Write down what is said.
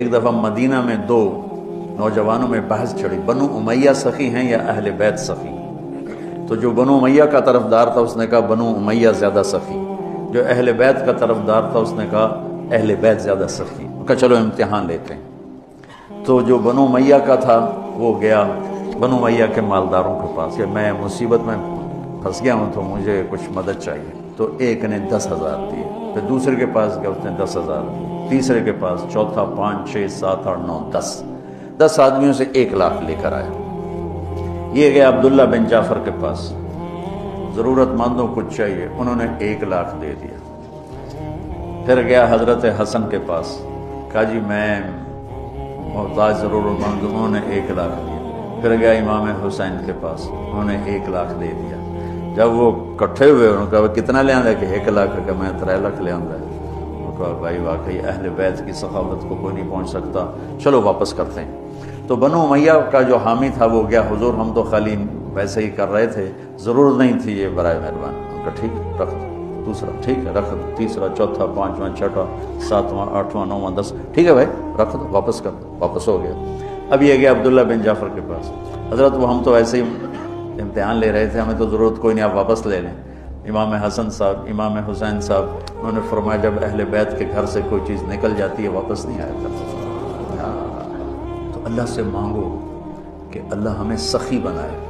ایک دفعہ مدینہ میں دو نوجوانوں میں بحث چڑھی، بنو امیہ سخی ہیں یا اہل بیت سخی؟ تو جو بنو امیہ کا طرفدار تھا اس نے کہا بنو امیہ زیادہ سخی، جو اہل بیت کا طرفدار تھا اس نے کہا اہل بیت زیادہ سخی۔ کہا چلو امتحان لیتے ہیں۔ تو جو بنو امیہ کا تھا وہ گیا بنو امیہ کے مالداروں کے پاس کہ میں مصیبت میں پھنس گیا ہوں تو مجھے کچھ مدد چاہیے۔ تو ایک نے 10,000 دیے، پھر دوسرے کے پاس گیا اس نے 10,000 دیے، تیسرے کے پاس، چوتھا 5 6 7 8 9 10 آدمیوں سے 1,00,000 لے کر آیا۔ یہ گیا عبداللہ بن جعفر کے پاس، ضرورت مندوں کچھ چاہیے، انہوں نے 1,00,000 دے دیا۔ پھر گیا حضرت حسن کے پاس، کہا جی میں محتاج ضرورت مند، انہوں نے 1,00,000 دیا۔ پھر گیا امام حسین کے پاس، انہوں نے 1,00,000 دے دیا۔ جب وہ کٹھے ہوئے انہوں نے کہا کتنا لے آندہ کہ 1,00,000 کا، میں 3,00,000 لے آندہ ہے۔ بھائی واقعی اہل بیت کی سخاوت کو کوئی نہیں پہنچ سکتا، چلو واپس کرتے ہیں۔ تو بنو امیہ کا جو حامی تھا وہ گیا، حضور ہم تو خالی ویسے ہی کر رہے تھے، ضرورت نہیں تھی، یہ برائے مہربانی۔ ان کا ٹھیک رکھ دو، دوسرا ٹھیک ہے رکھ دو، تیسرا چوتھا 5واں 6واں 7واں 8واں 9واں 10، ٹھیک ہے بھائی رکھ دو، واپس کر دو، واپس ہو گیا۔ اب یہ گیا عبداللہ بن جعفر کے پاس، حضرت وہ ہم تو ایسے ہی امتحان لے رہے تھے، ہمیں تو ضرورت کوئی نہیں، آپ واپس لے لیں۔ امام حسن صاحب، امام حسین صاحب، انہوں نے فرمایا جب اہل بیت کے گھر سے کوئی چیز نکل جاتی ہے واپس نہیں آیا کرتی۔ تو اللہ سے مانگو کہ اللہ ہمیں سخی بنائے۔